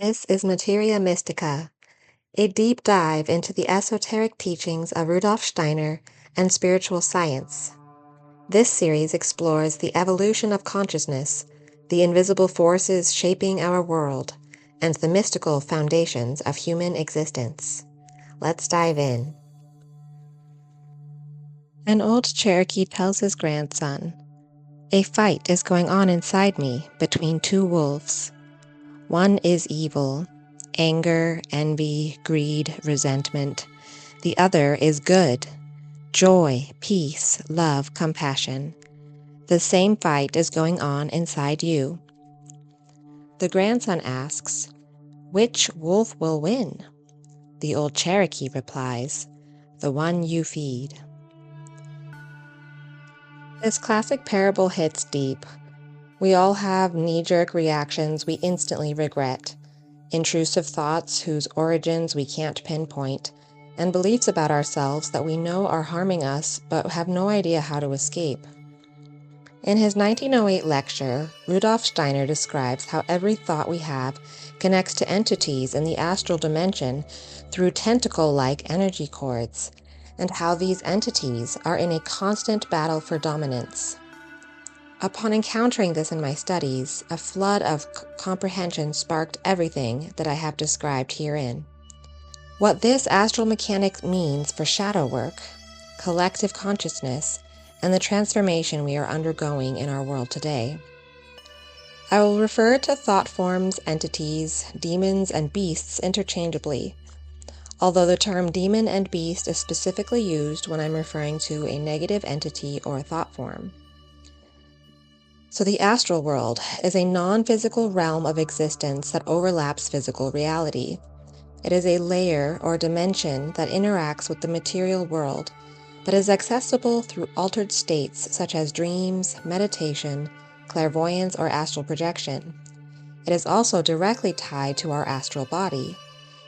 This is Materia Mystica, a deep dive into the esoteric teachings of Rudolf Steiner and spiritual science. This series explores the evolution of consciousness, the invisible forces shaping our world, and the mystical foundations of human existence. Let's dive in. An old Cherokee tells his grandson, "A fight is going on inside me between two wolves. One is evil, anger, envy, greed, resentment. The other is good, joy, peace, love, compassion. The same fight is going on inside you." The grandson asks, "Which wolf will win?" The old Cherokee replies, "The one you feed." This classic parable hits deep. We all have knee-jerk reactions we instantly regret, intrusive thoughts whose origins we can't pinpoint, and beliefs about ourselves that we know are harming us but have no idea how to escape. In his 1908 lecture, Rudolf Steiner describes how every thought we have connects to entities in the astral dimension through tentacle-like energy cords, and how these entities are in a constant battle for dominance. Upon encountering this in my studies, a flood of comprehension sparked everything that I have described herein. What this astral mechanic means for shadow work, collective consciousness, and the transformation we are undergoing in our world today. I will refer to thought forms, entities, demons, and beasts interchangeably, although the term demon and beast is specifically used when I'm referring to a negative entity or thought form. So the astral world is a non-physical realm of existence that overlaps physical reality. It is a layer or dimension that interacts with the material world, but is accessible through altered states such as dreams, meditation, clairvoyance, or astral projection. It is also directly tied to our astral body,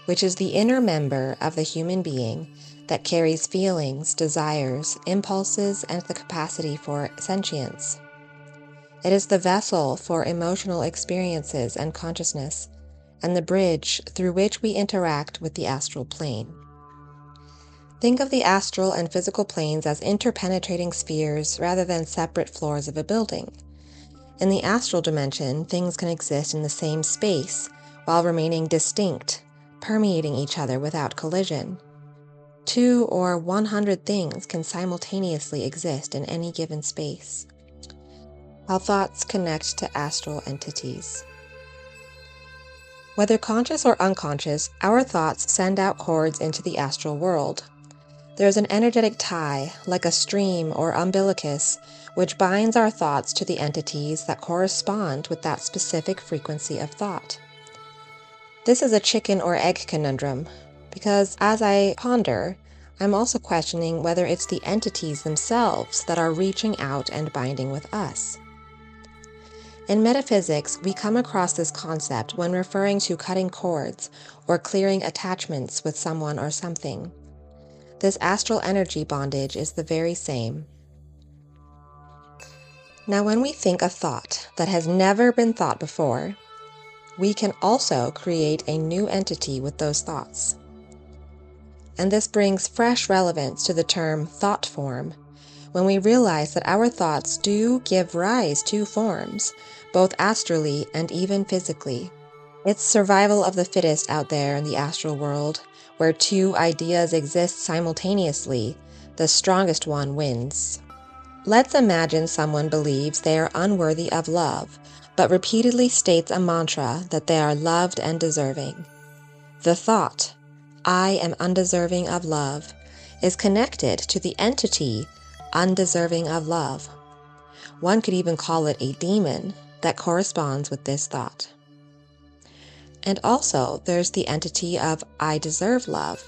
which is the inner member of the human being that carries feelings, desires, impulses, and the capacity for sentience. It is the vessel for emotional experiences and consciousness, and the bridge through which we interact with the astral plane. Think of the astral and physical planes as interpenetrating spheres rather than separate floors of a building. In the astral dimension, things can exist in the same space while remaining distinct, permeating each other without collision. 2 or 100 things can simultaneously exist in any given space. How thoughts connect to astral entities. Whether conscious or unconscious, our thoughts send out cords into the astral world. There is an energetic tie, like a stream or umbilicus, which binds our thoughts to the entities that correspond with that specific frequency of thought. This is a chicken or egg conundrum, because as I ponder, I'm also questioning whether it's the entities themselves that are reaching out and binding with us. In metaphysics, we come across this concept when referring to cutting cords or clearing attachments with someone or something. This astral energy bondage is the very same. Now, when we think a thought that has never been thought before, we can also create a new entity with those thoughts. And this brings fresh relevance to the term thought form, when we realize that our thoughts do give rise to forms, both astrally and even physically. It's survival of the fittest out there in the astral world, where two ideas exist simultaneously. The strongest one wins. Let's imagine someone believes they are unworthy of love, but repeatedly states a mantra that they are loved and deserving. The thought, "I am undeserving of love," is connected to the entity undeserving of love. One could even call it a demon that corresponds with this thought. And also, there's the entity of "I deserve love."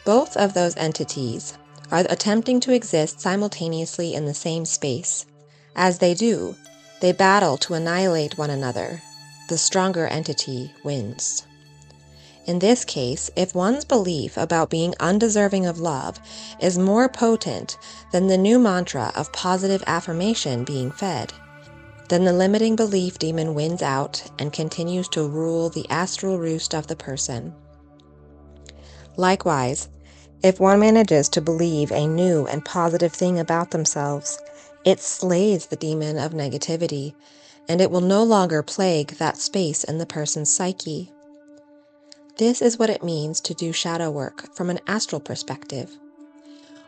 Both of those entities are attempting to exist simultaneously in the same space. As they do, they battle to annihilate one another. The stronger entity wins. In this case, if one's belief about being undeserving of love is more potent than the new mantra of positive affirmation being fed, then the limiting belief demon wins out and continues to rule the astral roost of the person. Likewise, if one manages to believe a new and positive thing about themselves, it slays the demon of negativity, and it will no longer plague that space in the person's psyche. This is what it means to do shadow work from an astral perspective,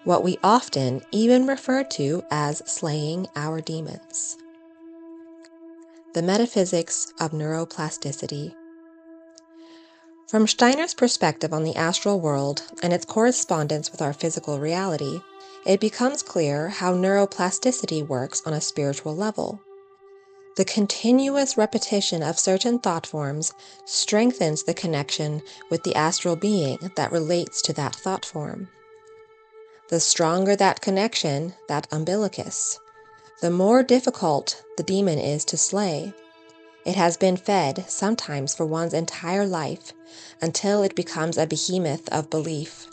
what we often even refer to as slaying our demons. The metaphysics of neuroplasticity. From Steiner's perspective on the astral world and its correspondence with our physical reality, it becomes clear how neuroplasticity works on a spiritual level. The continuous repetition of certain thought forms strengthens the connection with the astral being that relates to that thought form. The stronger that connection, that umbilicus, the more difficult the demon is to slay. It has been fed, sometimes for one's entire life, until it becomes a behemoth of belief,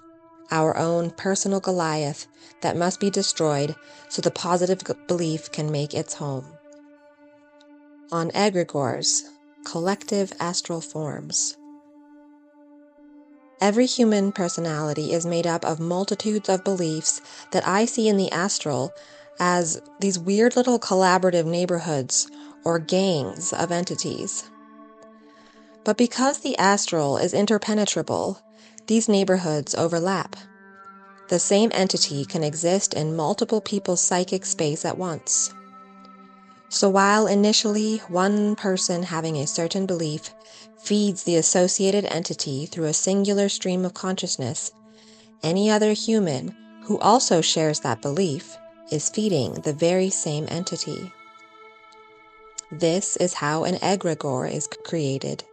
our own personal Goliath that must be destroyed so the positive belief can make its home. On Egregores, collective astral forms. Every human personality is made up of multitudes of beliefs that I see in the astral as these weird little collaborative neighborhoods or gangs of entities. But because the astral is interpenetrable, these neighborhoods overlap. The same entity can exist in multiple people's psychic space at once. So while initially one person having a certain belief feeds the associated entity through a singular stream of consciousness, any other human who also shares that belief is feeding the very same entity. This is how an egregore is created.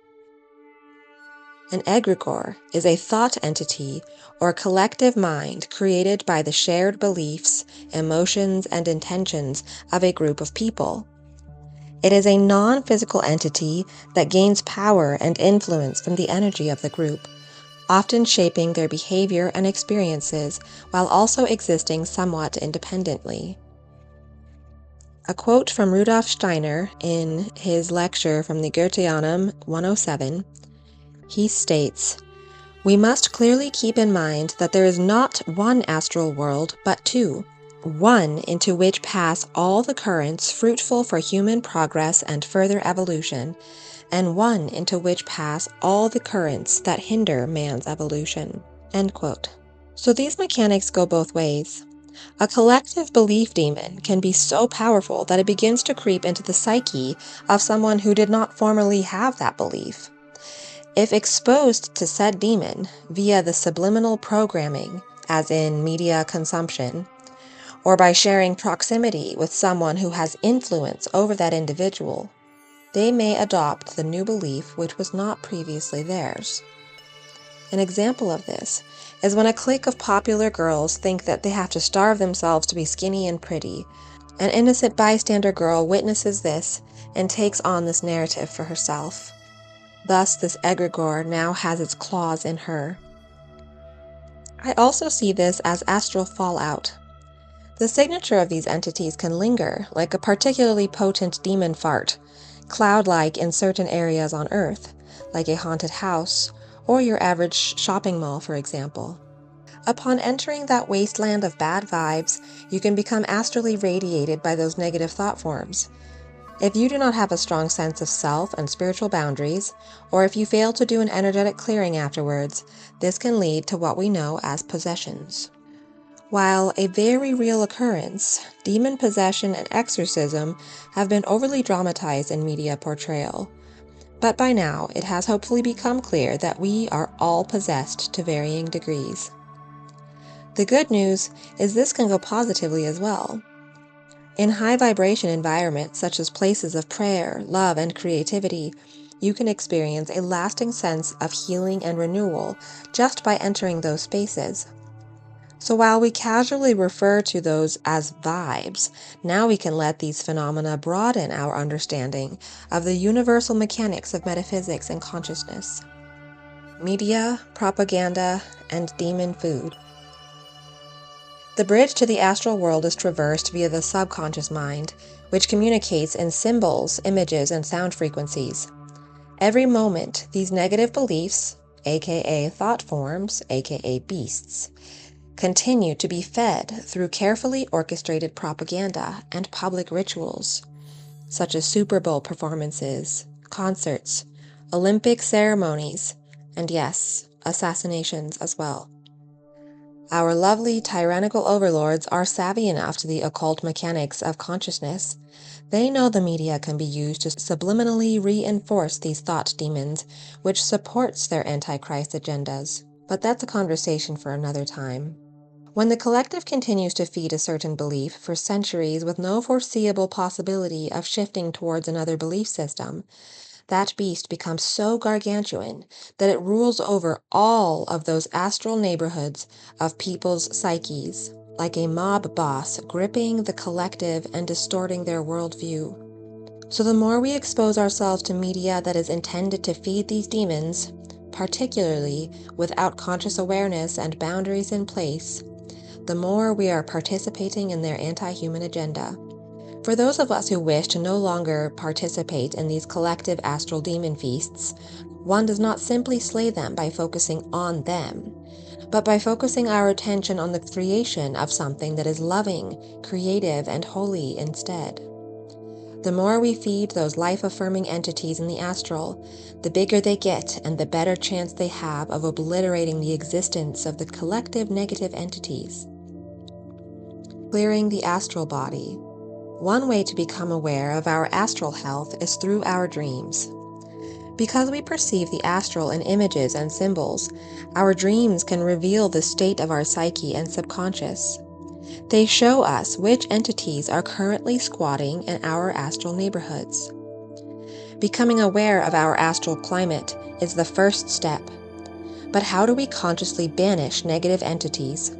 An egregore is a thought entity or collective mind created by the shared beliefs, emotions, and intentions of a group of people. It is a non-physical entity that gains power and influence from the energy of the group, often shaping their behavior and experiences while also existing somewhat independently. A quote from Rudolf Steiner in his lecture from the Goetheanum 107, he states, "We must clearly keep in mind that there is not one astral world, but two, one into which pass all the currents fruitful for human progress and further evolution, and one into which pass all the currents that hinder man's evolution." End quote. So these mechanics go both ways. A collective belief demon can be so powerful that it begins to creep into the psyche of someone who did not formerly have that belief. If exposed to said demon via the subliminal programming, as in media consumption, or by sharing proximity with someone who has influence over that individual, they may adopt the new belief which was not previously theirs. An example of this is when a clique of popular girls think that they have to starve themselves to be skinny and pretty. An innocent bystander girl witnesses this and takes on this narrative for herself. Thus, this egregore now has its claws in her. I also see this as astral fallout. The signature of these entities can linger like a particularly potent demon fart, cloud-like in certain areas on Earth, like a haunted house, or your average shopping mall, for example. Upon entering that wasteland of bad vibes, you can become astrally radiated by those negative thought forms. If you do not have a strong sense of self and spiritual boundaries, or if you fail to do an energetic clearing afterwards, this can lead to what we know as possessions. While a very real occurrence, demon possession and exorcism have been overly dramatized in media portrayal. But by now, it has hopefully become clear that we are all possessed to varying degrees. The good news is this can go positively as well. In high vibration environments such as places of prayer, love, and creativity, you can experience a lasting sense of healing and renewal just by entering those spaces. So while we casually refer to those as vibes, now we can let these phenomena broaden our understanding of the universal mechanics of metaphysics and consciousness. Media, propaganda, and demon food. The bridge to the astral world is traversed via the subconscious mind, which communicates in symbols, images, and sound frequencies. Every moment, these negative beliefs, aka thought forms, aka beasts, continue to be fed through carefully orchestrated propaganda and public rituals, such as Super Bowl performances, concerts, Olympic ceremonies, and yes, assassinations as well. Our lovely tyrannical overlords are savvy enough to the occult mechanics of consciousness. They know the media can be used to subliminally reinforce these thought demons, which supports their antichrist agendas. But that's a conversation for another time. When the collective continues to feed a certain belief for centuries with no foreseeable possibility of shifting towards another belief system, that beast becomes so gargantuan that it rules over all of those astral neighborhoods of people's psyches, like a mob boss gripping the collective and distorting their worldview. So the more we expose ourselves to media that is intended to feed these demons, particularly without conscious awareness and boundaries in place, the more we are participating in their anti-human agenda. For those of us who wish to no longer participate in these collective astral demon feasts, one does not simply slay them by focusing on them, but by focusing our attention on the creation of something that is loving, creative, and holy instead. The more we feed those life-affirming entities in the astral, the bigger they get and the better chance they have of obliterating the existence of the collective negative entities. Clearing the astral body. One way to become aware of our astral health is through our dreams. Because we perceive the astral in images and symbols, our dreams can reveal the state of our psyche and subconscious. They show us which entities are currently squatting in our astral neighborhoods. Becoming aware of our astral climate is the first step. But how do we consciously banish negative entities?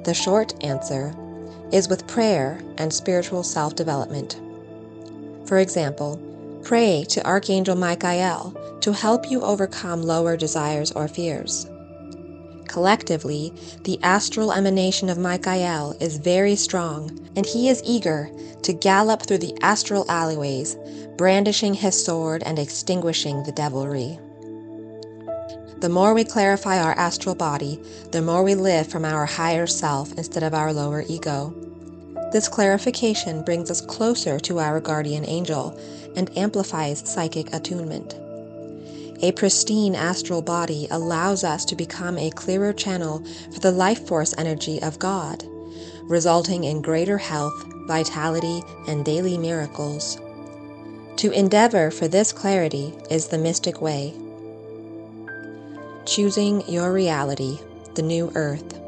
The short answer is with prayer and spiritual self-development. For example, pray to Archangel Michael to help you overcome lower desires or fears. Collectively, the astral emanation of Michael is very strong, and he is eager to gallop through the astral alleyways, brandishing his sword and extinguishing the devilry. The more we clarify our astral body, the more we live from our higher self instead of our lower ego. This clarification brings us closer to our guardian angel and amplifies psychic attunement. A pristine astral body allows us to become a clearer channel for the life force energy of God, resulting in greater health, vitality, and daily miracles. To endeavor for this clarity is the mystic way. Choosing your reality, the new earth.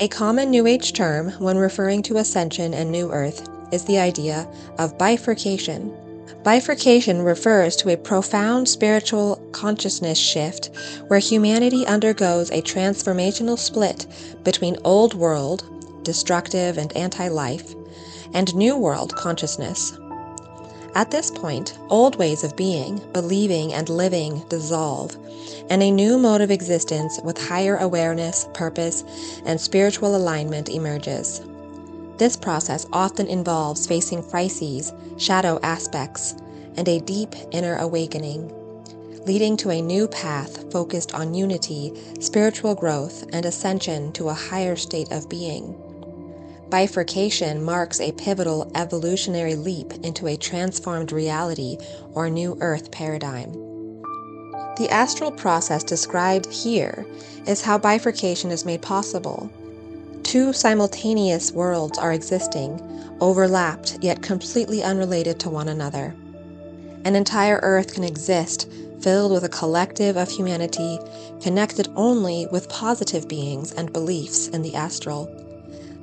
A common New Age term when referring to ascension and new earth is the idea of bifurcation. Bifurcation refers to a profound spiritual consciousness shift where humanity undergoes a transformational split between old world, destructive and anti-life, and new world consciousness. At this point, old ways of being, believing, and living dissolve, and a new mode of existence with higher awareness, purpose, and spiritual alignment emerges. This process often involves facing crises, shadow aspects, and a deep inner awakening, leading to a new path focused on unity, spiritual growth, and ascension to a higher state of being. Bifurcation marks a pivotal evolutionary leap into a transformed reality or new earth paradigm. The astral process described here is how bifurcation is made possible. Two simultaneous worlds are existing, overlapped yet completely unrelated to one another. An entire earth can exist filled with a collective of humanity connected only with positive beings and beliefs in the astral.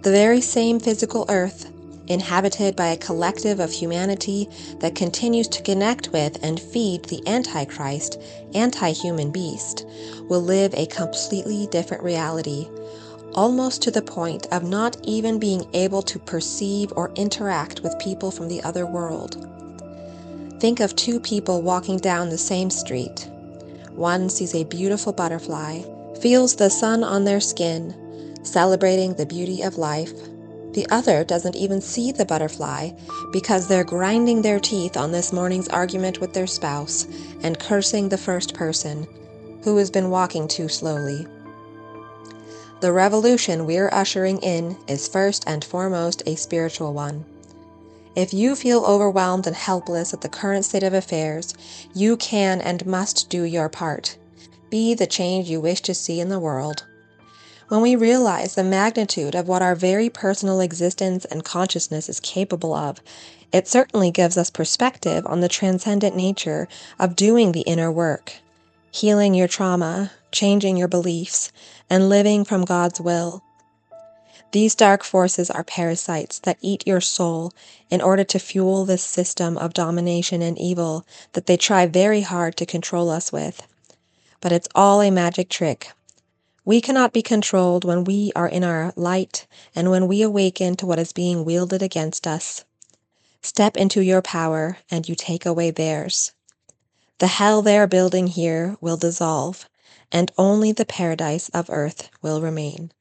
The very same physical earth, inhabited by a collective of humanity that continues to connect with and feed the Antichrist, anti-human beast, will live a completely different reality, almost to the point of not even being able to perceive or interact with people from the other world. Think of two people walking down the same street. One sees a beautiful butterfly, feels the sun on their skin, celebrating the beauty of life. The other doesn't even see the butterfly because they're grinding their teeth on this morning's argument with their spouse and cursing the first person who has been walking too slowly. The revolution we're ushering in is first and foremost a spiritual one. If you feel overwhelmed and helpless at the current state of affairs, you can and must do your part. Be the change you wish to see in the world. When we realize the magnitude of what our very personal existence and consciousness is capable of, it certainly gives us perspective on the transcendent nature of doing the inner work, healing your trauma, changing your beliefs, and living from God's will. These dark forces are parasites that eat your soul in order to fuel this system of domination and evil that they try very hard to control us with. But it's all a magic trick. We cannot be controlled when we are in our light and when we awaken to what is being wielded against us. Step into your power and you take away theirs. The hell they are building here will dissolve, and only the paradise of earth will remain.